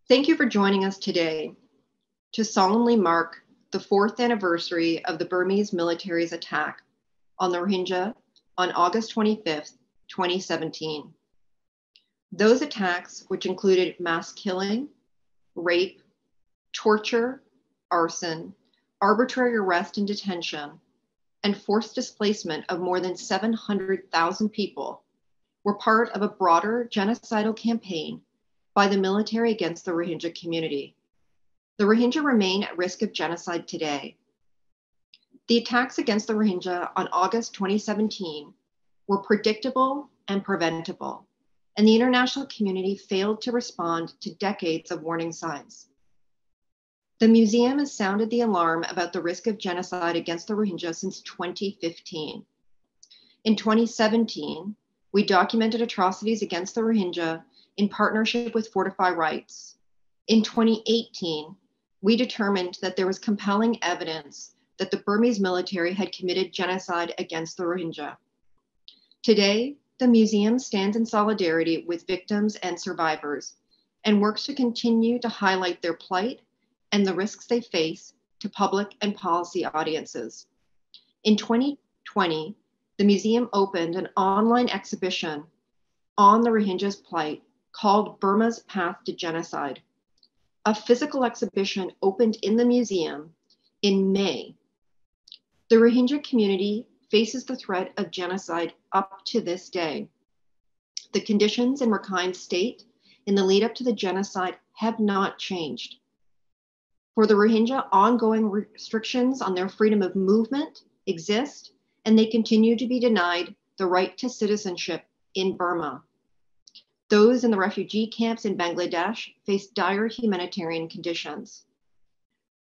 Thank you for joining us today to solemnly mark the 4th anniversary of the Burmese military's attack on the Rohingya on August 25th, 2017. Those attacks, which included mass killing, rape, torture, arson, arbitrary arrest and detention, and forced displacement of more than 700,000 people, were part of a broader genocidal campaign by the military against the Rohingya community. The Rohingya remain at risk of genocide today. The attacks against the Rohingya on August 2017 were predictable and preventable, and the international community failed to respond to decades of warning signs. The museum has sounded the alarm about the risk of genocide against the Rohingya since 2015. In 2017, we documented atrocities against the Rohingya in partnership with Fortify Rights. In 2018, we determined that there was compelling evidence that the Burmese military had committed genocide against the Rohingya. Today, the museum stands in solidarity with victims and survivors and works to continue to highlight their plight and the risks they face to public and policy audiences. In 2020, the museum opened an online exhibition on the Rohingya's plight called Burma's Path to Genocide. A physical exhibition opened in the museum in May. The Rohingya community faces the threat of genocide up to this day. The conditions in Rakhine State in the lead up to the genocide have not changed. For the Rohingya, ongoing restrictions on their freedom of movement exist, and they continue to be denied the right to citizenship in Burma. Those in the refugee camps in Bangladesh face dire humanitarian conditions.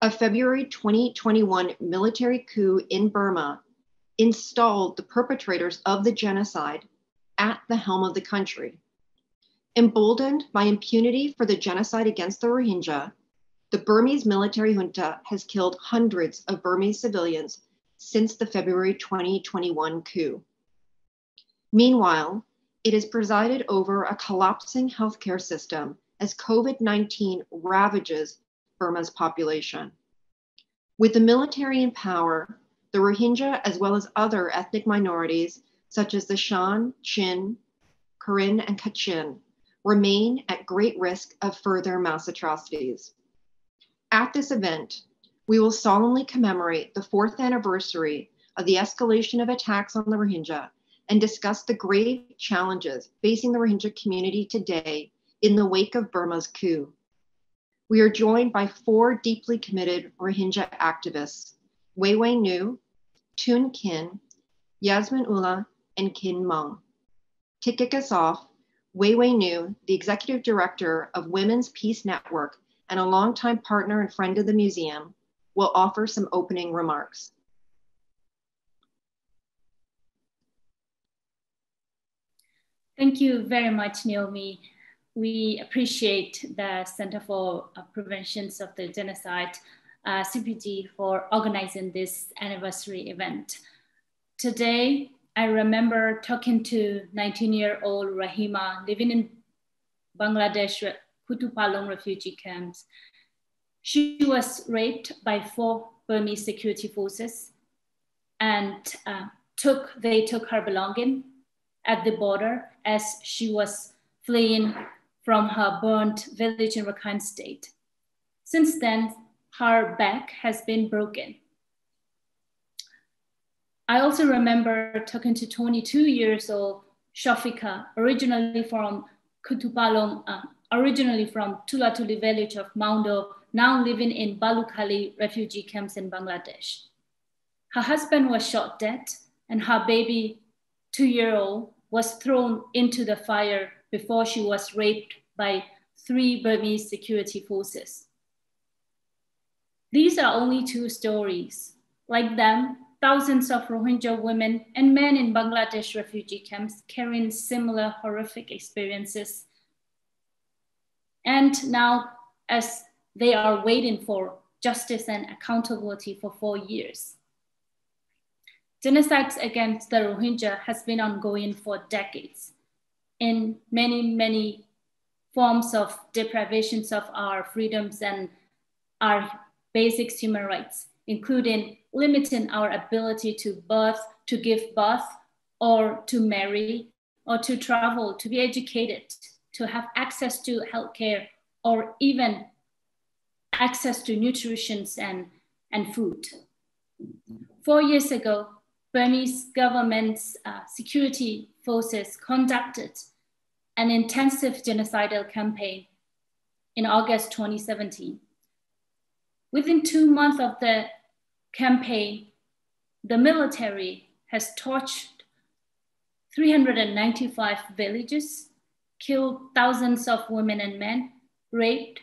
A February 2021 military coup in Burma installed the perpetrators of the genocide at the helm of the country. Emboldened by impunity for the genocide against the Rohingya, the Burmese military junta has killed hundreds of Burmese civilians since the February 2021 coup. Meanwhile, it has presided over a collapsing healthcare system as COVID-19 ravages Burma's population. With the military in power, the Rohingya, as well as other ethnic minorities, such as the Shan, Chin, Karen, and Kachin, remain at great risk of further mass atrocities. At this event, we will solemnly commemorate the 4th anniversary of the escalation of attacks on the Rohingya and discuss the grave challenges facing the Rohingya community today in the wake of Burma's coup. We are joined by 4 deeply committed Rohingya activists, Wei Wei Nu, Toon Kin, Yasmin Ullah, and Kin Meng. To kick us off, Wei Wei Nu, the executive director of Women's Peace Network and a longtime partner and friend of the museum, will offer some opening remarks. Thank you very much, Naomi. We appreciate the Center for Prevention of the Genocide, CPG, for organizing this anniversary event. Today, I remember talking to 19-year-old Rahima living in Bangladesh Kutupalong refugee camps. She was raped by 4 Burmese security forces and they took her belongings at the border as she was fleeing from her burnt village in Rakhine State. Since then, her back has been broken. I also remember talking to 22 years old Shafika, originally from Kutupalong, originally from Tulatuli village of Maundo, now living in Balukhali refugee camps in Bangladesh. Her husband was shot dead and her baby, 2-year-old, was thrown into the fire before she was raped by 3 Burmese security forces. These are only 2 stories. Like them, thousands of Rohingya women and men in Bangladesh refugee camps carrying similar horrific experiences. And now, as they are waiting for justice and accountability for 4 years. Genocides against the Rohingya has been ongoing for decades in many forms of deprivations of our freedoms and our basic human rights, including limiting our ability to give birth, or to marry, or to travel, to be educated, to have access to healthcare, or even access to nutrition and food. 4 years ago, Burmese government's security forces conducted an intensive genocidal campaign in August 2017. Within 2 months of the campaign, the military has torched 395 villages, killed thousands of women and men, raped,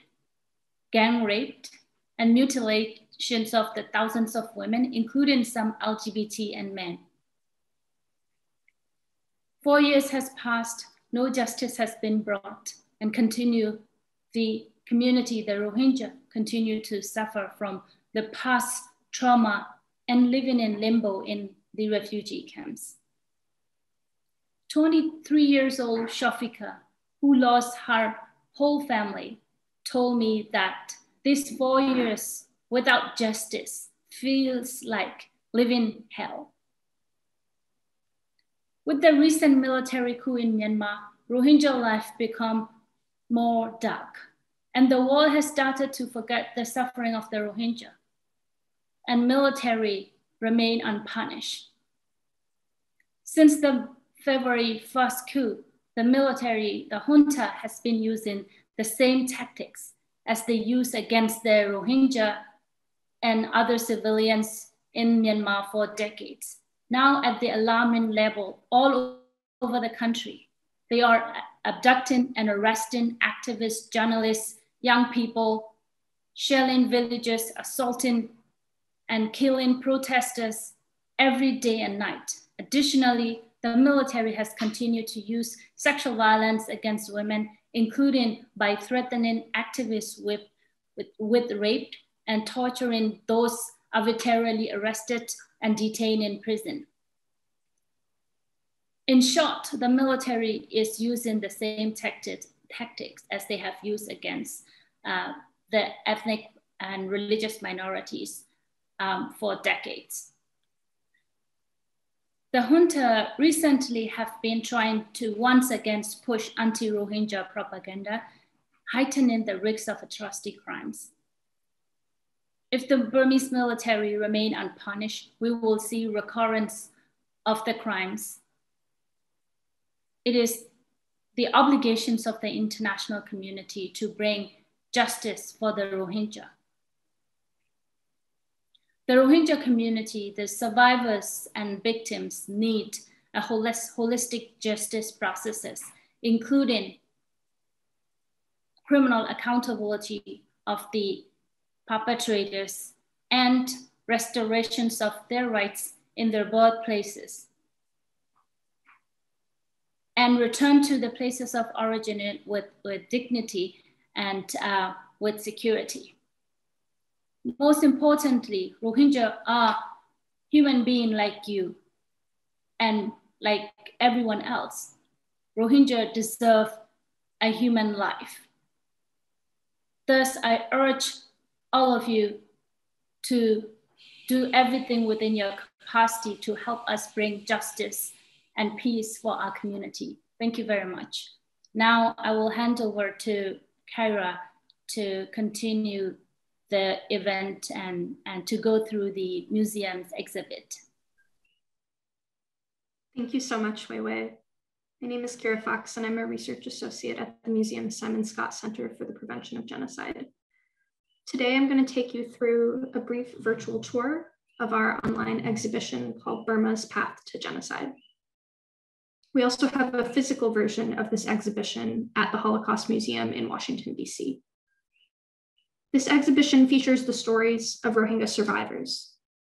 gang raped, and mutilations of the thousands of women, including some LGBT and men. 4 years has passed, no justice has been brought, and the community, the Rohingya, continue to suffer from the past trauma and living in limbo in the refugee camps. 23 years old Shafika, who lost her whole family, told me that these 4 years without justice feels like living hell. With the recent military coup in Myanmar, Rohingya life become more dark, and the world has started to forget the suffering of the Rohingya, and military remain unpunished. Since the February 1st coup, the military, the junta, has been using the same tactics as they use against the Rohingya and other civilians in Myanmar for decades. Now at the alarming level all over the country, they are abducting and arresting activists, journalists, young people, shelling villages, assaulting and killing protesters every day and night. Additionally, the military has continued to use sexual violence against women, including by threatening activists with rape and torturing those arbitrarily arrested and detained in prison. In short, the military is using the same tactics as they have used against the ethnic and religious minorities for decades. The junta recently have been trying to once again push anti-Rohingya propaganda, heightening the risks of atrocity crimes. If the Burmese military remain unpunished, we will see recurrence of the crimes. It is the obligations of the international community to bring justice for the Rohingya. The Rohingya community, the survivors and victims need a holistic justice processes, including criminal accountability of the perpetrators and restorations of their rights in their birthplaces, and return to the places of origin with dignity and with security. Most importantly, Rohingya are human beings like you and like everyone else. Rohingya deserve a human life. Thus, I urge all of you to do everything within your capacity to help us bring justice and peace for our community. Thank you very much. Now I will hand over to Kyra to continue the event and to go through the museum's exhibit. Thank you so much, Weiwei. My name is Kira Fox, and I'm a research associate at the Museum Simon Scott Center for the Prevention of Genocide. Today, I'm going to take you through a brief virtual tour of our online exhibition called Burma's Path to Genocide. We also have a physical version of this exhibition at the Holocaust Museum in Washington, DC. This exhibition features the stories of Rohingya survivors.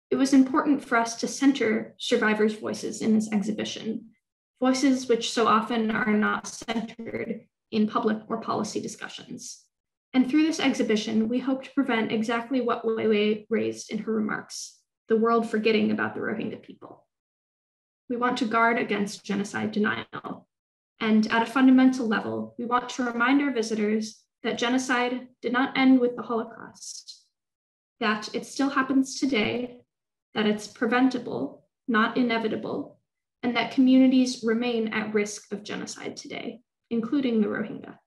It was important for us to center survivors' voices in this exhibition, voices which so often are not centered in public or policy discussions. And through this exhibition, we hope to prevent exactly what Weiwei raised in her remarks, the world forgetting about the Rohingya people. We want to guard against genocide denial. And at a fundamental level, we want to remind our visitors that genocide did not end with the Holocaust, that it still happens today, that it's preventable, not inevitable, and that communities remain at risk of genocide today, including the Rohingya.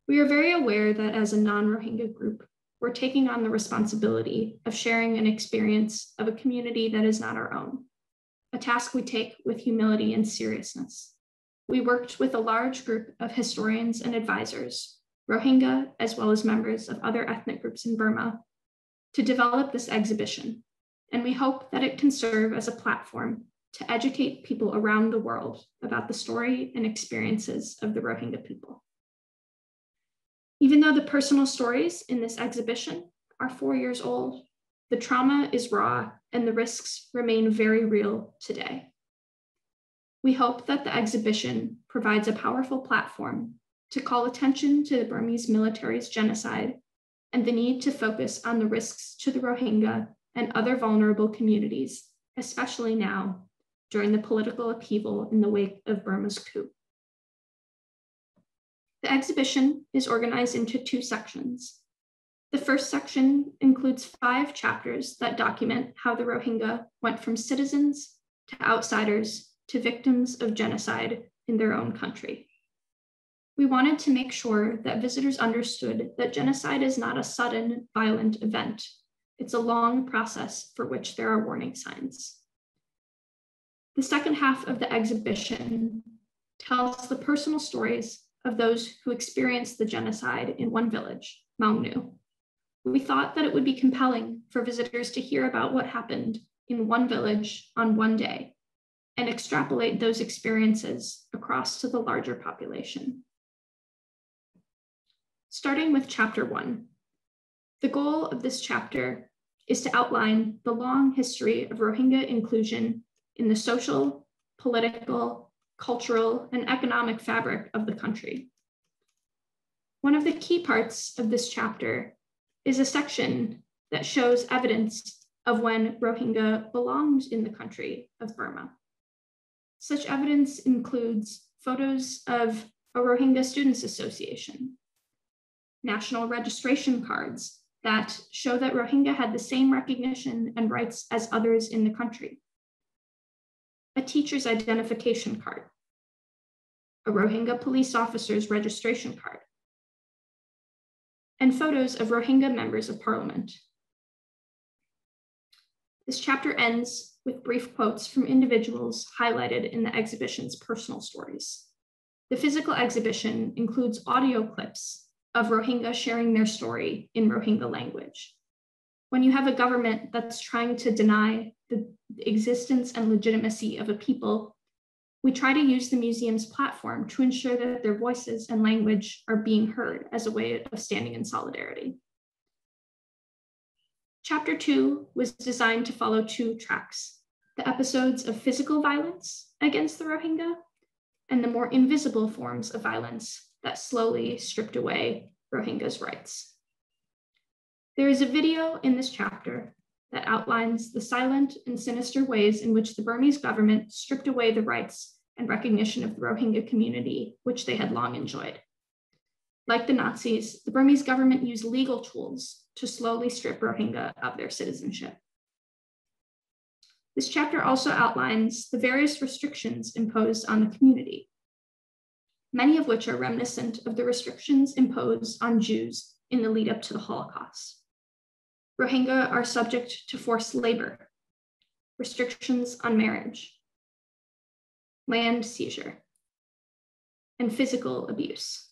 We are very aware that as a non-Rohingya group, we're taking on the responsibility of sharing an experience of a community that is not our own, a task we take with humility and seriousness. We worked with a large group of historians and advisors, Rohingya, as well as members of other ethnic groups in Burma, to develop this exhibition, and we hope that it can serve as a platform to educate people around the world about the story and experiences of the Rohingya people. Even though the personal stories in this exhibition are 4 years old, the trauma is raw and the risks remain very real today. We hope that the exhibition provides a powerful platform to call attention to the Burmese military's genocide and the need to focus on the risks to the Rohingya and other vulnerable communities, especially now during the political upheaval in the wake of Burma's coup. The exhibition is organized into 2 sections. The first section includes 5 chapters that document how the Rohingya went from citizens to outsiders to victims of genocide in their own country. We wanted to make sure that visitors understood that genocide is not a sudden, violent event. It's a long process for which there are warning signs. The second half of the exhibition tells the personal stories of those who experienced the genocide in one village, Maungnu. We thought that it would be compelling for visitors to hear about what happened in one village on one day and extrapolate those experiences across to the larger population. Starting with chapter 1, the goal of this chapter is to outline the long history of Rohingya inclusion in the social, political, cultural, and economic fabric of the country. One of the key parts of this chapter is a section that shows evidence of when Rohingya belonged in the country of Burma. Such evidence includes photos of a Rohingya Students Association, national registration cards that show that Rohingya had the same recognition and rights as others in the country, a teacher's identification card, a Rohingya police officer's registration card, and photos of Rohingya members of parliament. This chapter ends with brief quotes from individuals highlighted in the exhibition's personal stories. The physical exhibition includes audio clips of Rohingya sharing their story in Rohingya language. When you have a government that's trying to deny the existence and legitimacy of a people, we try to use the museum's platform to ensure that their voices and language are being heard as a way of standing in solidarity. Chapter 2 was designed to follow 2 tracks: the episodes of physical violence against the Rohingya and the more invisible forms of violence that slowly stripped away Rohingya's rights. There is a video in this chapter that outlines the silent and sinister ways in which the Burmese government stripped away the rights and recognition of the Rohingya community, which they had long enjoyed. Like the Nazis, the Burmese government used legal tools to slowly strip Rohingya of their citizenship. This chapter also outlines the various restrictions imposed on the community, many of which are reminiscent of the restrictions imposed on Jews in the lead up to the Holocaust. Rohingya are subject to forced labor, restrictions on marriage, land seizure, and physical abuse.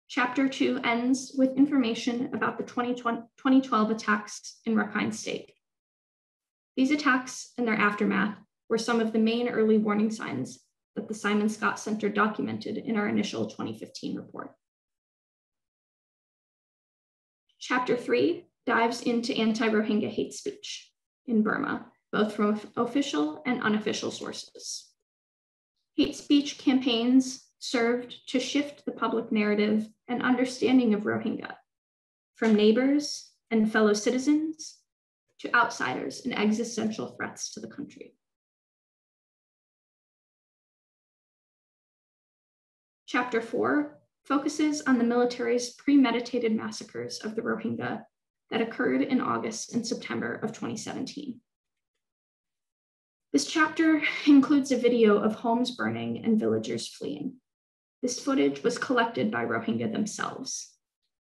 Chapter 2 ends with information about the 2012 attacks in Rakhine State. These attacks and their aftermath were some of the main early warning signs that the Simon Scott Center documented in our initial 2015 report. Chapter 3 dives into anti-Rohingya hate speech in Burma, both from official and unofficial sources. Hate speech campaigns served to shift the public narrative and understanding of Rohingya from neighbors and fellow citizens to outsiders and existential threats to the country. Chapter 4 focuses on the military's premeditated massacres of the Rohingya that occurred in August and September of 2017. This chapter includes a video of homes burning and villagers fleeing. This footage was collected by Rohingya themselves.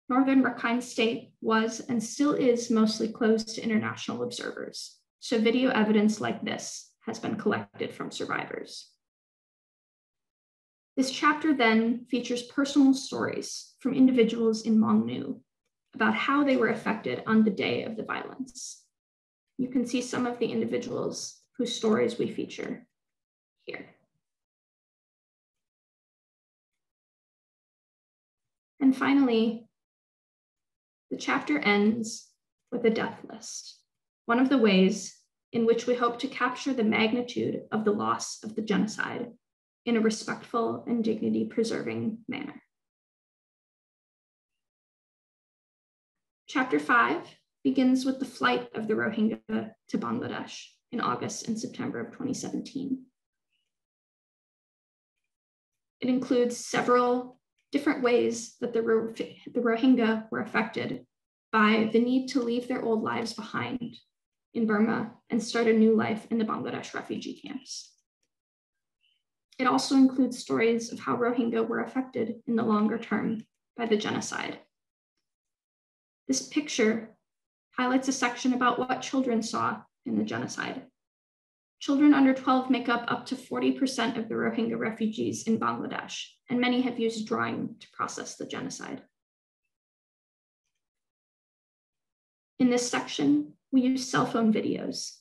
Northern Rakhine State was and still is mostly closed to international observers, so video evidence like this has been collected from survivors. This chapter then features personal stories from individuals in Mongnu about how they were affected on the day of the violence. You can see some of the individuals whose stories we feature here. And finally, the chapter ends with a death list, one of the ways in which we hope to capture the magnitude of the loss of the genocide in a respectful and dignity-preserving manner. Chapter 5 begins with the flight of the Rohingya to Bangladesh in August and September of 2017. It includes several different ways that the Rohingya were affected by the need to leave their old lives behind in Burma and start a new life in the Bangladesh refugee camps. It also includes stories of how Rohingya were affected in the longer term by the genocide. This picture highlights a section about what children saw in the genocide. Children under 12 make up to 40% of the Rohingya refugees in Bangladesh, and many have used drawing to process the genocide. In this section, we use cell phone videos.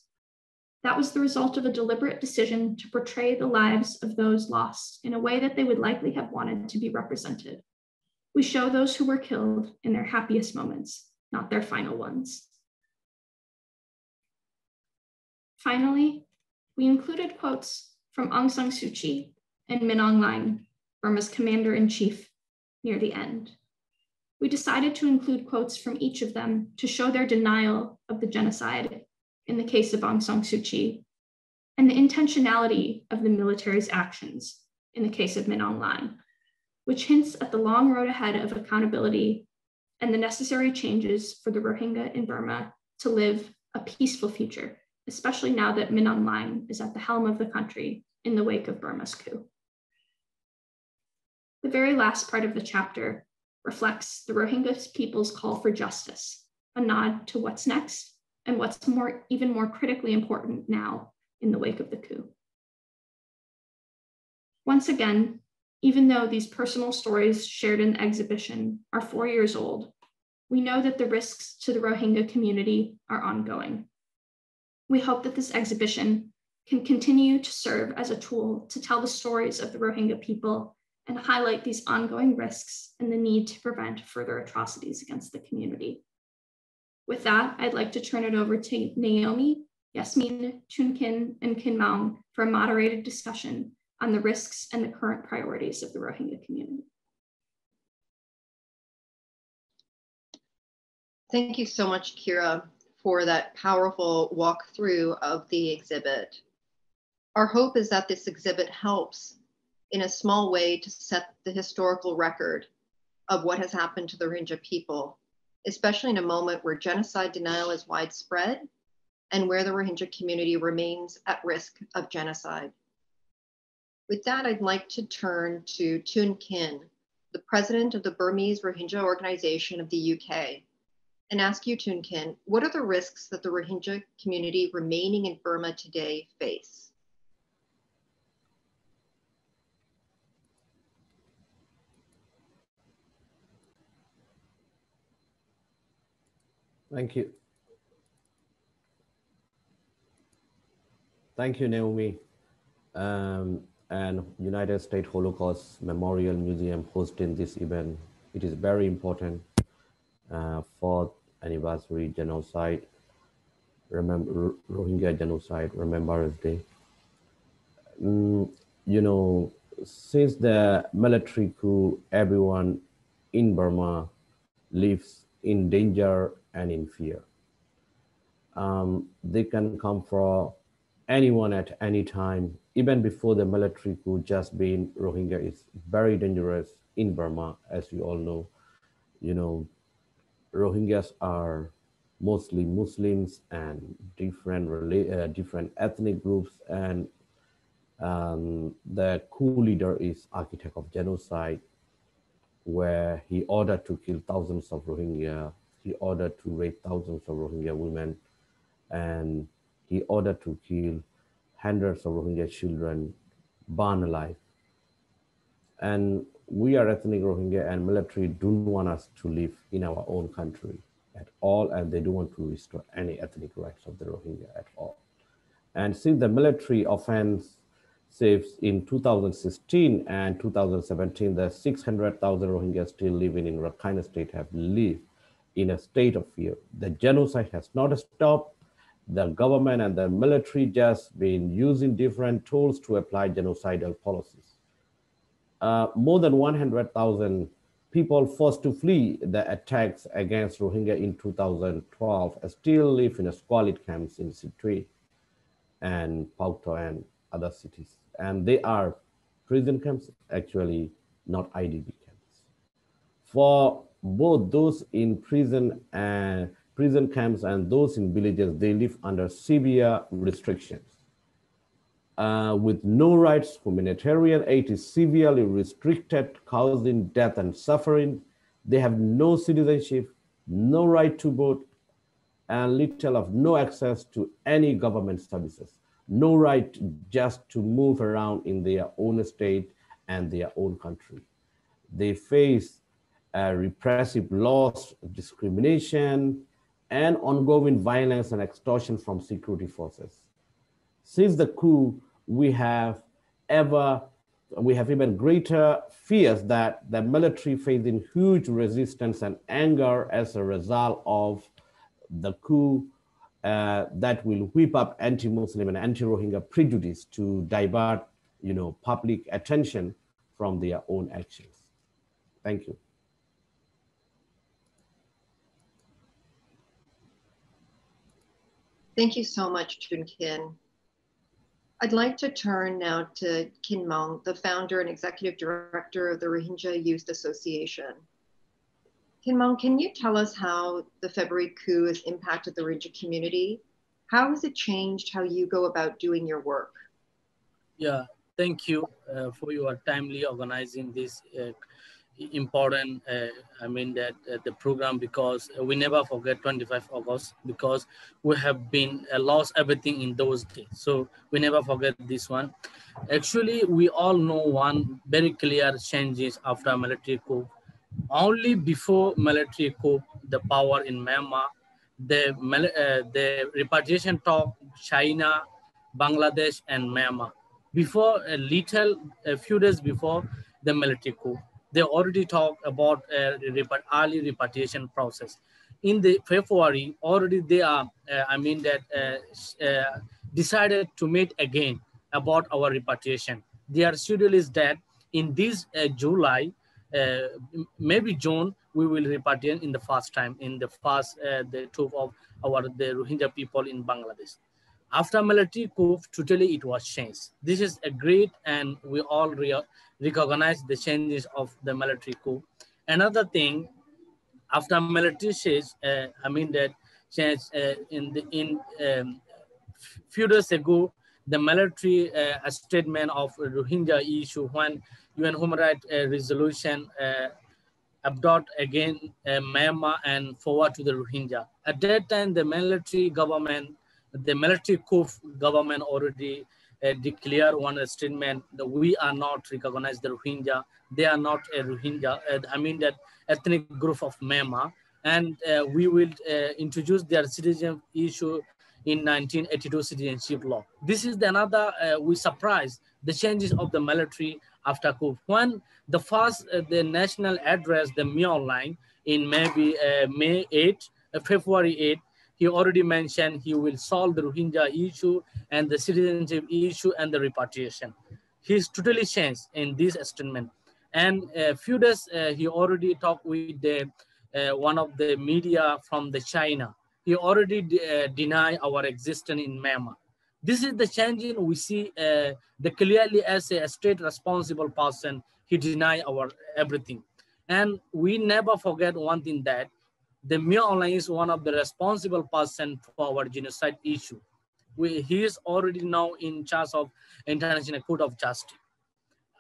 That was the result of a deliberate decision to portray the lives of those lost in a way that they would likely have wanted to be represented. We show those who were killed in their happiest moments, not their final ones. Finally, we included quotes from Aung San Suu Kyi and Min Aung Hlaing, Burma's commander-in-chief, near the end. We decided to include quotes from each of them to show their denial of the genocide in the case of Aung San Suu Kyi, and the intentionality of the military's actions in the case of Min Aung Hlaing, which hints at the long road ahead of accountability and the necessary changes for the Rohingya in Burma to live a peaceful future, especially now that Min Aung Hlaing is at the helm of the country in the wake of Burma's coup. The very last part of the chapter reflects the Rohingya people's call for justice, a nod to what's next and what's even more critically important now in the wake of the coup. Once again, even though these personal stories shared in the exhibition are 4 years old, we know that the risks to the Rohingya community are ongoing. We hope that this exhibition can continue to serve as a tool to tell the stories of the Rohingya people and highlight these ongoing risks and the need to prevent further atrocities against the community. With that, I'd like to turn it over to Naomi, Yasmin, Chun Kin, and Kin Maung for a moderated discussion on the risks and the current priorities of the Rohingya community. Thank you so much, Kira, for that powerful walkthrough of the exhibit. Our hope is that this exhibit helps in a small way to set the historical record of what has happened to the Rohingya people, especially in a moment where genocide denial is widespread and where the Rohingya community remains at risk of genocide. With that, I'd like to turn to Chun Kin, the president of the Burmese Rohingya Organization of the UK, and ask you, Chun Kin, what are the risks that the Rohingya community remaining in Burma today face? Thank you. Thank you, Naomi. And United States Holocaust Memorial Museum hosting this event. It is very important for anniversary genocide, Rohingya genocide Remembrance Day. You know, since the military coup, everyone in Burma lives in danger and in fear. They can come from anyone at any time, even before the military coup. Just being Rohingya is very dangerous in Burma, as you all know. You know, Rohingyas are mostly Muslims and different ethnic groups, and the coup leader is architect of genocide, where he ordered to kill thousands of Rohingya, he ordered to rape thousands of Rohingya women, and he ordered to kill hundreds of Rohingya children, burn alive. And we are ethnic Rohingya, and military don't want us to live in our own country at all, and they don't want to restore any ethnic rights of the Rohingya at all. And since the military offensives in 2016 and 2017, the 600,000 Rohingyas still living in Rakhine State have lived in a state of fear. The genocide has not stopped. The government and the military just been using different tools to apply genocidal policies. More than 100,000 people forced to flee the attacks against Rohingya in 2012 still live in squalid camps in Sitwe and Paukto and other cities. And they are prison camps, actually not IDP camps. For both those in prison camps and those in villages, they live under severe restrictions. With no rights, humanitarian aid is severely restricted, causing death and suffering. They have no citizenship, no right to vote, and little of no access to any government services. No right just to move around in their own state and their own country. They face repressive laws, discrimination, and ongoing violence and extortion from security forces. Since the coup, we have even greater fears that the military facing huge resistance and anger as a result of the coup that will whip up anti-Muslim and anti-Rohingya prejudice to divert, public attention from their own actions. Thank you. Thank you so much, Chun Kin. I'd like to turn now to Kin Maung, the founder and executive director of the Rohingya Youth Association. Kin Maung, can you tell us how the February coup has impacted the Rohingya community? How has it changed how you go about doing your work? Yeah, thank you for your timely organizing this important, the program, because we never forget 25 August, because we have been lost everything in those days. So we never forget this one. Actually, we all know one very clear changes after military coup. Only before military coup, the power in Myanmar, the repatriation talk, China, Bangladesh, and Myanmar. Before a few days before the military coup, they already talked about early repatriation process. In the February, already they are, decided to meet again about our repatriation. Their schedule is that in this July, maybe June, we will repatriate in the first time, in the first, the tour of the Rohingya people in Bangladesh. After military coup, totally it was changed. This is a great, and we all recognize the changes of the military coup. Another thing, after military change, that change few days ago, the military statement of Rohingya issue when UN Human Rights resolution abduct again Myanmar and forward to the Rohingya. At that time, the military coup government already declared one statement that we are not recognize the Rohingya. They are not a Rohingya. That ethnic group of Myanmar, and we will introduce their citizen issue in 1982 citizenship law. This is another, we surprised the changes of the military after coup. When the first, the national address, the Myo line in maybe February 8, he already mentioned he will solve the Rohingya issue and the citizenship issue and the repatriation. He's totally changed in this statement. And a few days, he already talked with the, one of the media from the China. He already denied our existence in Myanmar. This is the change in we see the clearly as a state responsible person, he deny our everything. And we never forget one thing, that the Mia Online is one of the responsible person for our genocide issue. He is already now in charge of International Court of Justice.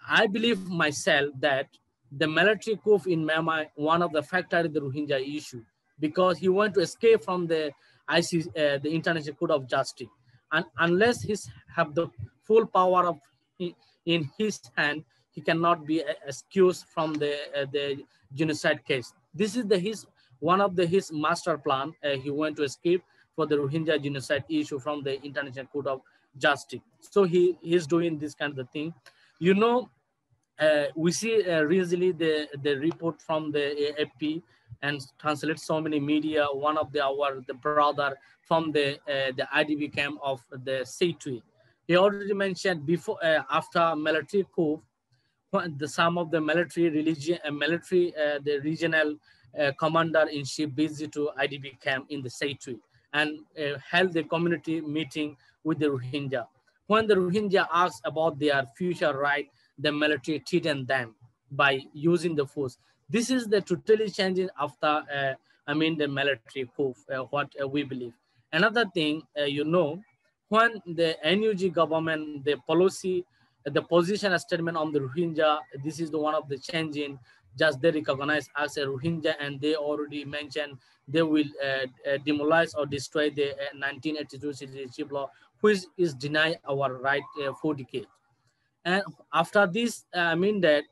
I believe myself that the military coup in Myanmar, one of the factors in the Rohingya issue, because he wanted to escape from the the International Court of Justice. And unless he have the full power of in his hand, he cannot be excused from the genocide case. This is one of his master plan. He went to escape for the Rohingya genocide issue from the International Court of Justice. So he's doing this kind of thing. You know, we see recently the report from the AFP and translate so many media. One of the brother from the IDP camp of the Tui. He already mentioned before after military coup, some of the military the regional commander-in-chief visit to IDP camp in the Tui and held the community meeting with the Rohingya. When the Rohingya asked about their future right, the military threatened them by using the force. This is the totally changing after, the military coup, what we believe. Another thing, you know, when the NUG government, the policy, the position statement on the Rohingya, this is the one of the changing, just they recognize as a Rohingya, and they already mentioned they will demolish or destroy the 1982 citizenship law, which is deny our right for decades. And after this, the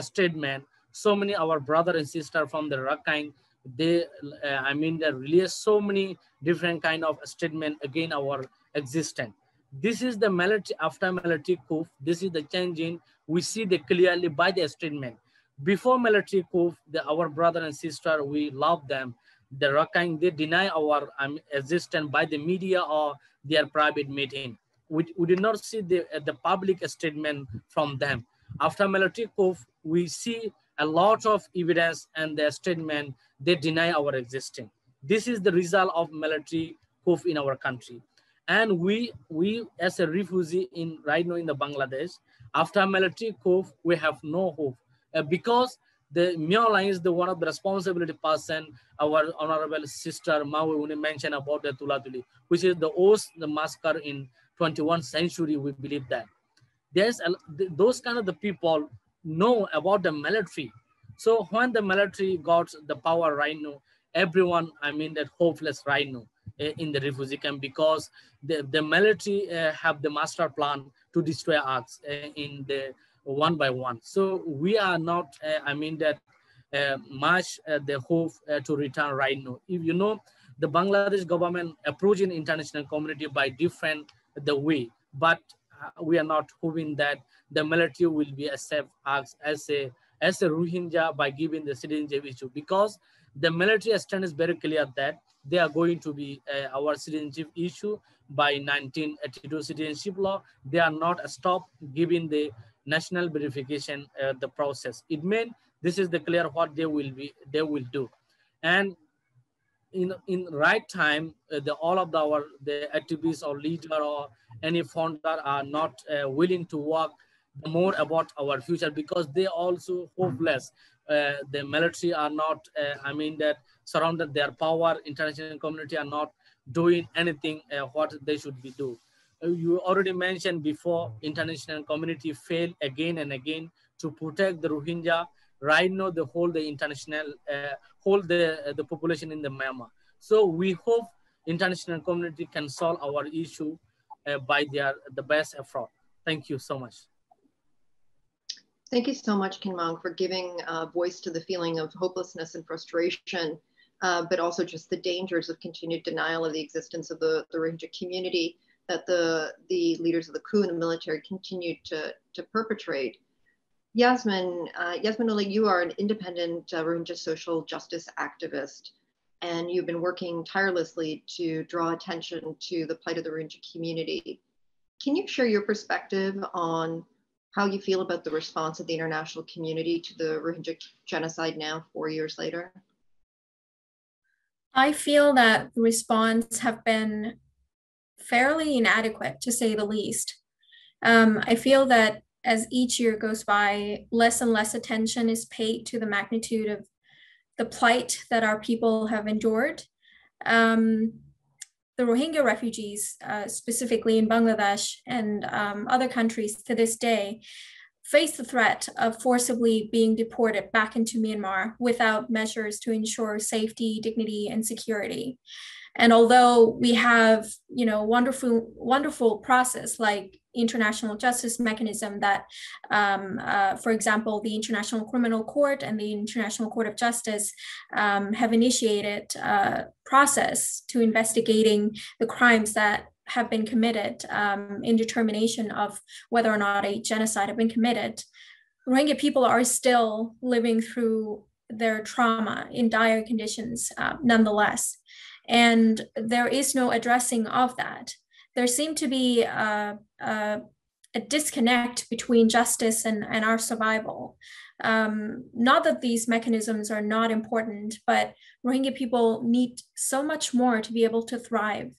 statement, so many our brother and sister from the Rakhine, they, they release so many different kind of statement against our existence. This is the military, after military coup, this is the changing, we see the clearly by the statement. Before military coup, our brother and sister, we love them. The Rakhine, they deny our existence by the media or their private meeting. We did not see the public statement from them. After military coup, we see a lot of evidence and their statement, they deny our existence. This is the result of military coup in our country. And we as a refugee right now in the Bangladesh, after military coup, we have no hope because the Myanmar is the one of the responsibility person. Our honorable sister Maui mentioned about the Tulatuli, which is the massacre in 21st century. We believe that there's those kind of the people know about the military. So when the military got the power right now, everyone, that hopeless right now in the refugee camp, because the military have the master plan to destroy us in the one by one. So we are not, much the hope to return right now. If you know, the Bangladesh government approaching international community by different the way, but we are not hoping that the military will be accept us as a Rohingya by giving the citizenship issue, because the military stand is very clear that they are going to be our citizenship issue by 1982 citizenship law. They are not stop giving the national verification the process. It means this is the clear what they will do, and in right time, all of the activists or leader or any founder are not willing to work more about our future, because they also hopeless. The military are not, that surrounded their power. International community are not doing anything what they should be do. You already mentioned before, international community failed again and again to protect the Rohingya. Right now, the international the population in the Myanmar. So we hope international community can solve our issue by the best effort. Thank you so much. Thank you so much, Kinmang, for giving voice to the feeling of hopelessness and frustration, but also just the dangers of continued denial of the existence of the Rohingya community that the leaders of the coup and the military continue to perpetrate. Yasmin Uli, you are an independent Rohingya social justice activist, and you've been working tirelessly to draw attention to the plight of the Rohingya community. Can you share your perspective on how you feel about the response of the international community to the Rohingya genocide now, 4 years later? I feel that the response have been fairly inadequate, to say the least. I feel that as each year goes by, less and less attention is paid to the magnitude of the plight that our people have endured. The Rohingya refugees, specifically in Bangladesh and other countries to this day, face the threat of forcibly being deported back into Myanmar without measures to ensure safety, dignity, and security. And although we have, wonderful process like international justice mechanism that, for example, the International Criminal Court and the International Court of Justice have initiated a process to investigating the crimes that have been committed in determination of whether or not a genocide have been committed, Rohingya people are still living through their trauma in dire conditions nonetheless. And there is no addressing of that. There seemed to be a disconnect between justice and our survival. Not that these mechanisms are not important, but Rohingya people need so much more to be able to thrive.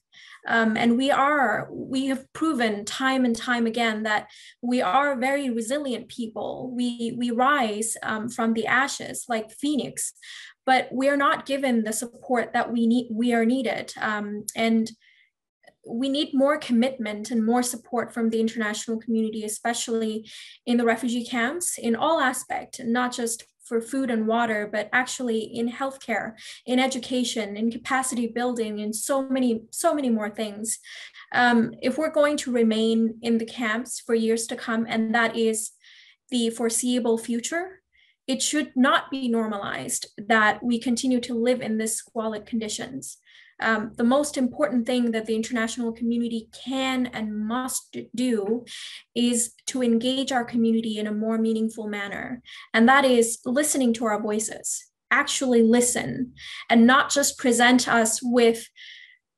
And we have proven time and time again that we are very resilient people. We rise from the ashes like Phoenix, but we are not given the support that we are needed. And we need more commitment and more support from the international community, especially in the refugee camps, in all aspects, not just for food and water, but actually in healthcare, in education, in capacity building, and so many more things. If we're going to remain in the camps for years to come, and that is the foreseeable future, it should not be normalized that we continue to live in this squalid conditions. The most important thing that the international community can and must do is to engage our community in a more meaningful manner. And that is listening to our voices, actually listen, and not just present us with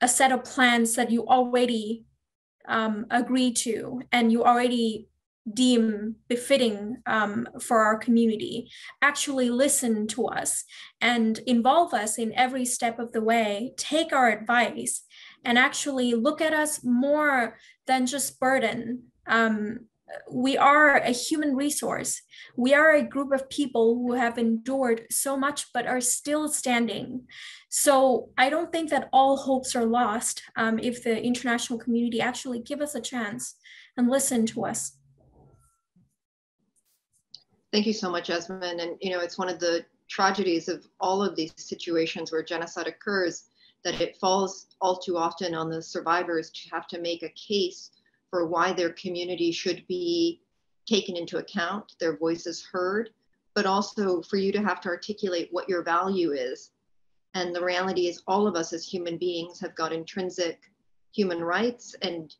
a set of plans that you already agree to and you already deem befitting for our community. Actually listen to us and involve us in every step of the way, take our advice, and actually look at us more than just burden. We are a human resource. We are a group of people who have endured so much but are still standing. So I don't think that all hopes are lost if the international community actually give us a chance and listen to us. Thank you so much, Esmond. And it's one of the tragedies of all of these situations where genocide occurs that it falls all too often on the survivors to have to make a case for why their community should be taken into account, their voices heard, but also for you to have to articulate what your value is. And the reality is all of us as human beings have got intrinsic human rights and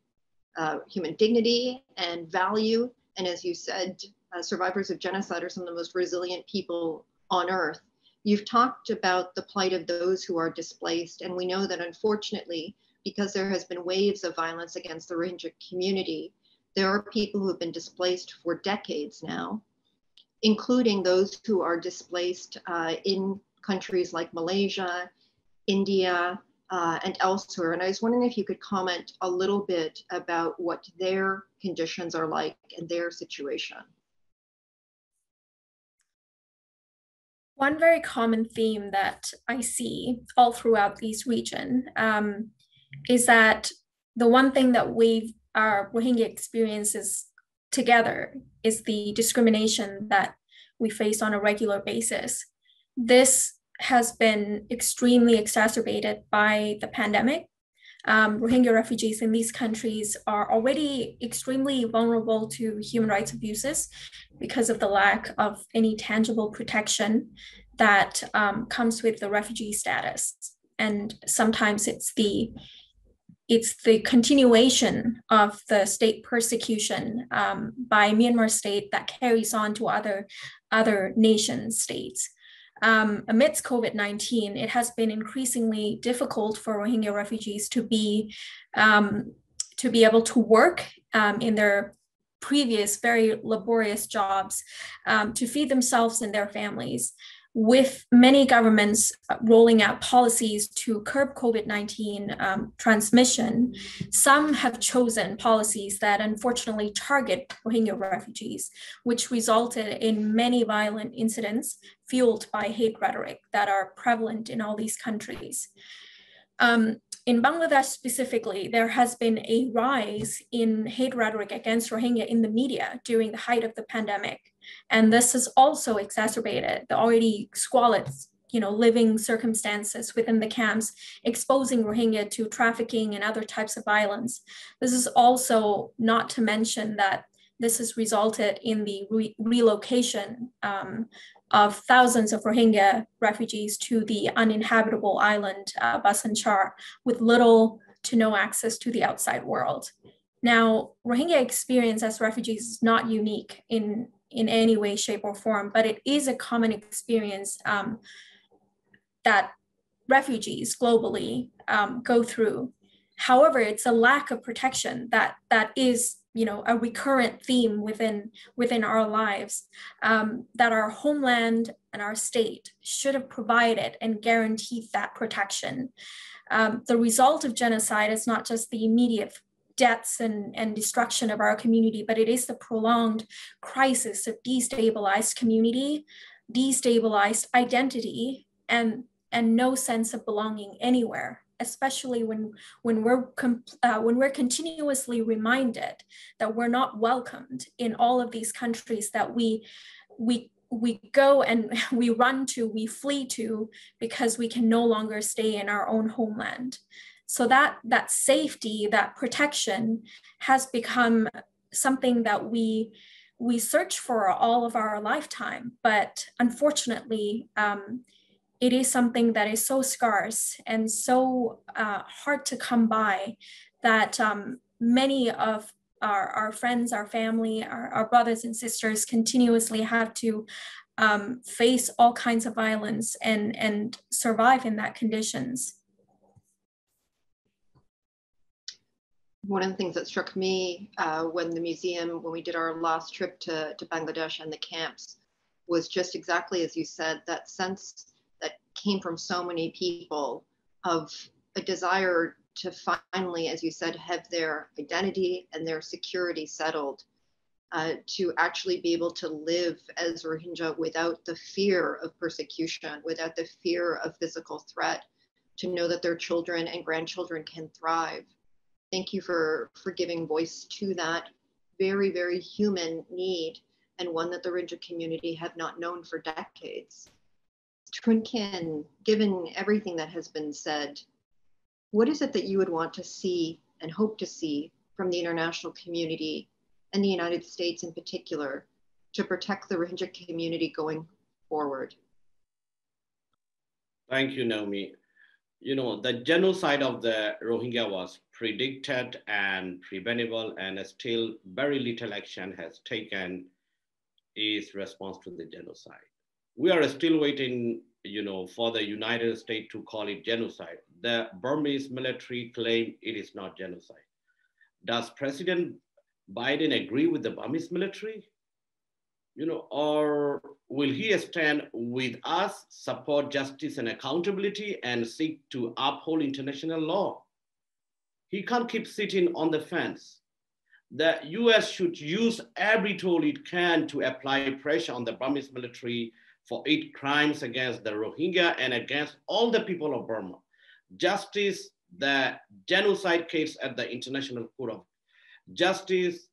human dignity and value. And as you said, survivors of genocide are some of the most resilient people on earth. You've talked about the plight of those who are displaced, and we know that unfortunately, because there has been waves of violence against the Rohingya community, there are people who have been displaced for decades now, including those who are displaced in countries like Malaysia, India, and elsewhere. And I was wondering if you could comment a little bit about what their conditions are like and their situation. One very common theme that I see all throughout these regions is that the one thing that our Rohingya experiences together is the discrimination that we face on a regular basis. This has been extremely exacerbated by the pandemic. Rohingya refugees in these countries are already extremely vulnerable to human rights abuses because of the lack of any tangible protection that comes with the refugee status. And sometimes it's the continuation of the state persecution by Myanmar state that carries on to other nation states. Amidst COVID-19, it has been increasingly difficult for Rohingya refugees to be able to work in their previous very laborious jobs, to feed themselves and their families. with many governments rolling out policies to curb COVID-19 transmission, some have chosen policies that unfortunately target Rohingya refugees, which resulted in many violent incidents fueled by hate rhetoric that are prevalent in all these countries. In Bangladesh specifically, there has been a rise in hate rhetoric against Rohingya in the media during the height of the pandemic. And this has also exacerbated the already squalid, living circumstances within the camps, exposing Rohingya to trafficking and other types of violence. This is also not to mention that this has resulted in the relocation of thousands of Rohingya refugees to the uninhabitable island Bhasan Char with little to no access to the outside world. Now, Rohingya experience as refugees is not unique in any way, shape, or form, but it is a common experience that refugees globally go through. However, it's a lack of protection that is a recurrent theme within our lives, that our homeland and our state should have provided and guaranteed that protection. The result of genocide is not just the immediate deaths and destruction of our community, but it is the prolonged crisis of destabilized community, destabilized identity, and no sense of belonging anywhere, especially when we're continuously reminded that we're not welcomed in all of these countries that we go and we run to, we flee to, because we can no longer stay in our own homeland. So that safety, that protection has become something that we search for all of our lifetime, but unfortunately, it is something that is so scarce and so hard to come by that many of our friends, our family, our brothers and sisters continuously have to face all kinds of violence and survive in that conditions. One of the things that struck me when we did our last trip to Bangladesh and the camps was just exactly as you said, that sense that came from so many people of a desire to finally, as you said, have their identity and their security settled, to actually be able to live as Rohingya without the fear of persecution, without the fear of physical threat, to know that their children and grandchildren can thrive. Thank you for giving voice to that very, very human need, and one that the Rohingya community have not known for decades. Trunkin, given everything that has been said, what is it that you would want to see and hope to see from the international community and the United States in particular to protect the Rohingya community going forward? Thank you, Naomi. The genocide of the Rohingya was predicted and preventable, and still very little action has taken its response to the genocide. We are still waiting, for the United States to call it genocide. The Burmese military claim it is not genocide. Does President Biden agree with the Burmese military? Or will he stand with us, support justice and accountability, and seek to uphold international law? He can't keep sitting on the fence. The US should use every tool it can to apply pressure on the Burmese military for its crimes against the Rohingya and against all the people of Burma. Justice, the genocide case at the International Court of Justice,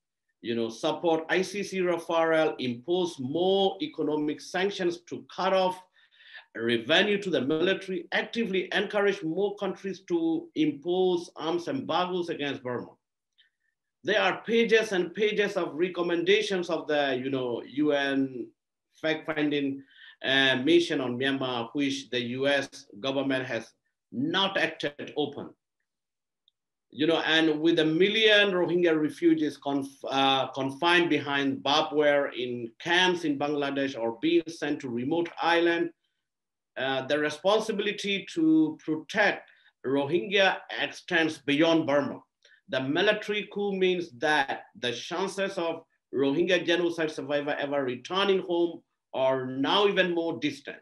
support ICC referral, impose more economic sanctions to cut off revenue to the military, actively encourage more countries to impose arms embargoes against Burma. There are pages and pages of recommendations of the UN fact-finding mission on Myanmar, which the US government has not acted open. And with 1 million Rohingya refugees confined behind barbed wire in camps in Bangladesh or being sent to remote islands, the responsibility to protect Rohingya extends beyond Burma. The military coup means that the chances of Rohingya genocide survivor ever returning home are now even more distant.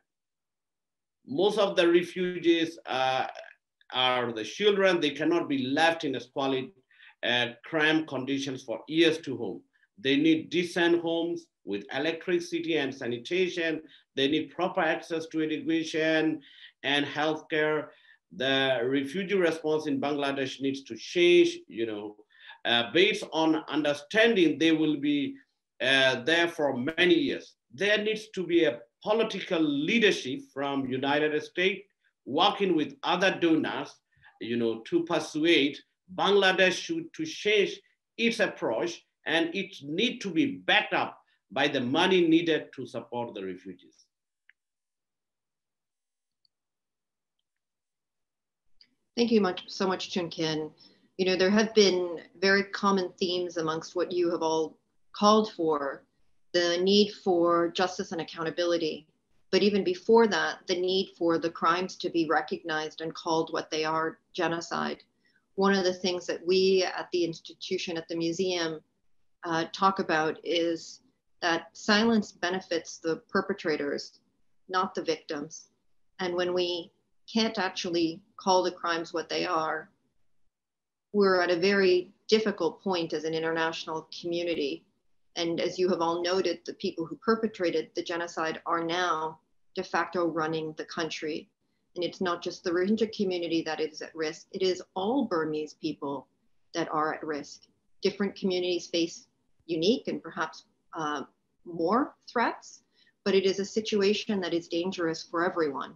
most of the refugees are the children. They cannot be left in a squalid, cramped conditions for years to home. They need decent homes with electricity and sanitation. They need proper access to education and healthcare. The refugee response in Bangladesh needs to change, based on understanding they will be there for many years. There needs to be a political leadership from United States working with other donors, to persuade Bangladesh to change its approach, and it needs to be backed up by the money needed to support the refugees. Thank you so much, Chun Kin. There have been very common themes amongst what you have all called for: the need for justice and accountability. But even before that, the need for the crimes to be recognized and called what they are: genocide. One of the things that we at the institution, at the museum, talk about is that silence benefits the perpetrators, not the victims. And when we can't actually call the crimes what they are, we're at a very difficult point as an international community. And as you have all noted, the people who perpetrated the genocide are now de facto running the country. And it's not just the Rohingya community that is at risk, it is all Burmese people that are at risk. Different communities face unique and perhaps more threats, but it is a situation that is dangerous for everyone.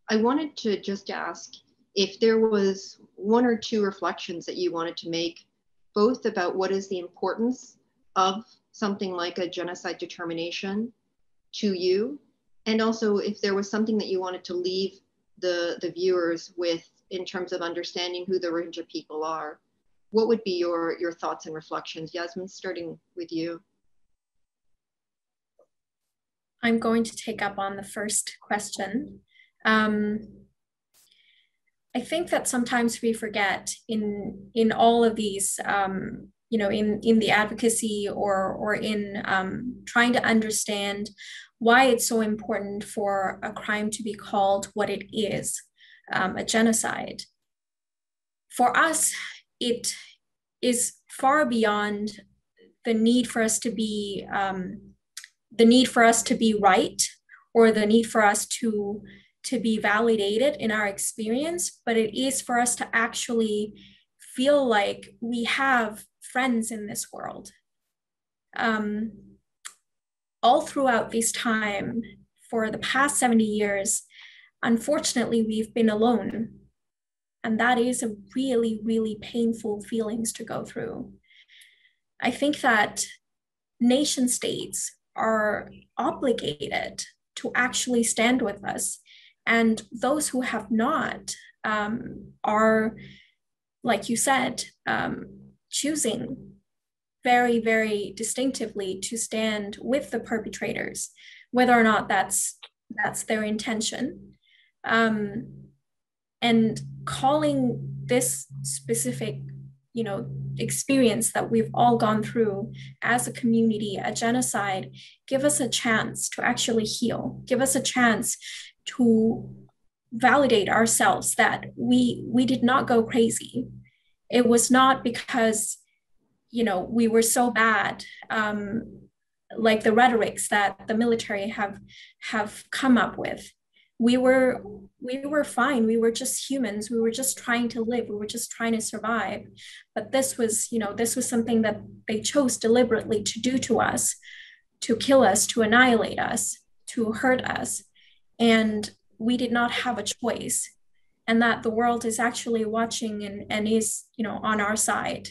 I wanted to just ask if there was one or two reflections that you wanted to make, both about what is the importance of something like a genocide determination to you, and also if there was something that you wanted to leave the viewers with in terms of understanding who the Rohingya people are. What would be your thoughts and reflections? Yasmin, starting with you. I'm going to take up on the first question. I think that sometimes we forget in all of these, in the advocacy or in trying to understand why it's so important for a crime to be called what it is, a genocide. For us, it is far beyond the need for us to be right, or the need for us to be validated in our experience, but it is for us to actually feel like we have friends in this world. All throughout this time, for the past 70 years, unfortunately, we've been alone. And that is a really, really painful feelings to go through. I think that nation states are obligated to actually stand with us. And those who have not are, like you said, choosing very, very distinctively to stand with the perpetrators, whether or not that's their intention. And calling this specific, experience that we've all gone through as a community a genocide, give us a chance to actually heal, give us a chance to validate ourselves that we did not go crazy. It was not because, we were so bad, like the rhetorics that the military have come up with. We were fine. We were just humans. We were just trying to live. We were just trying to survive. But this was something that they chose deliberately to do to us, to kill us, to annihilate us, to hurt us. And we did not have a choice. And that the world is actually watching and is, on our side.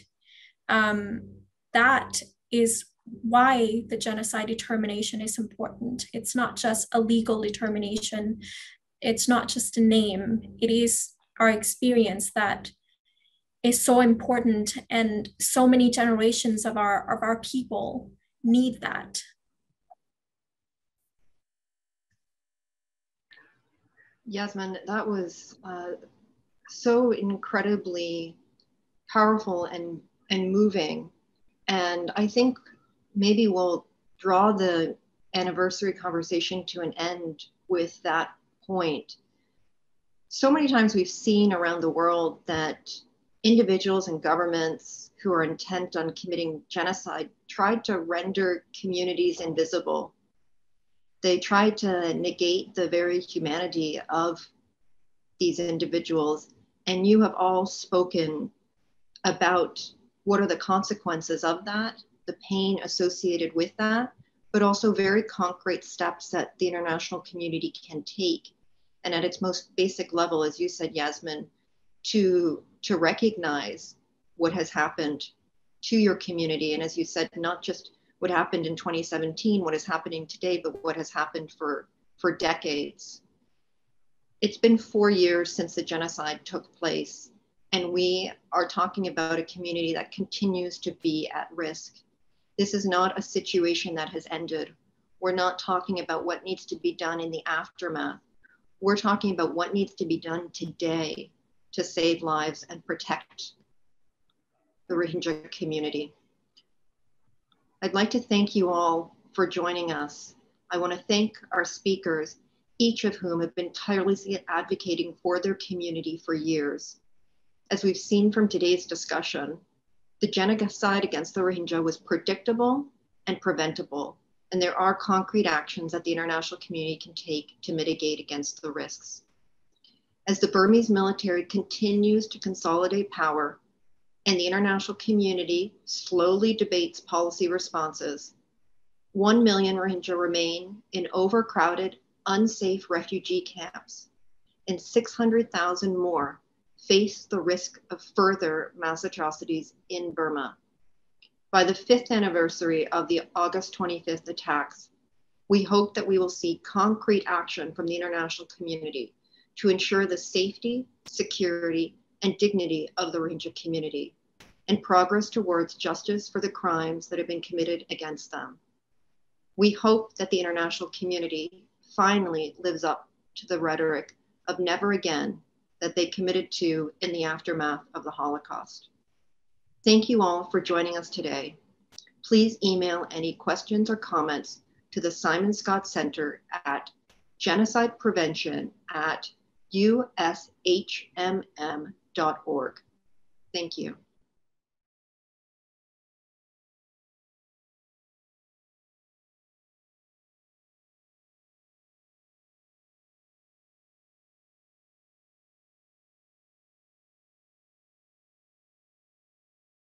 That is why the genocide determination is important. It's not just a legal determination. It's not just a name. It is our experience that is so important, and so many generations of our people need that. Yasmin, that was so incredibly powerful and moving. And I think maybe we'll draw the anniversary conversation to an end with that point. So many times we've seen around the world that individuals and governments who are intent on committing genocide tried to render communities invisible. They tried to negate the very humanity of these individuals, and you have all spoken about what are the consequences of that, the pain associated with that, but also very concrete steps that the international community can take. And at its most basic level, as you said, Yasmin, to recognize what has happened to your community. And as you said, not just what happened in 2017, what is happening today, but what has happened for decades. It's been 4 years since the genocide took place, and we are talking about a community that continues to be at risk. This is not a situation that has ended. We're not talking about what needs to be done in the aftermath. We're talking about what needs to be done today to save lives and protect the Rohingya community. I'd like to thank you all for joining us. I want to thank our speakers, each of whom have been tirelessly advocating for their community for years. As we've seen from today's discussion, the genocide against the Rohingya was predictable and preventable, and there are concrete actions that the international community can take to mitigate against the risks. As the Burmese military continues to consolidate power and the international community slowly debates policy responses, 1 million Rohingya remain in overcrowded, unsafe refugee camps, and 600,000 more face the risk of further mass atrocities in Burma. By the 5th anniversary of the August 25th attacks, we hope that we will see concrete action from the international community to ensure the safety, security, and dignity of the Rohingya community, and progress towards justice for the crimes that have been committed against them. We hope that the international community finally lives up to the rhetoric of never again that they committed to in the aftermath of the Holocaust. Thank you all for joining us today. Please email any questions or comments to the Simon Scott Center at genocideprevention@ushmm.org. Thank you.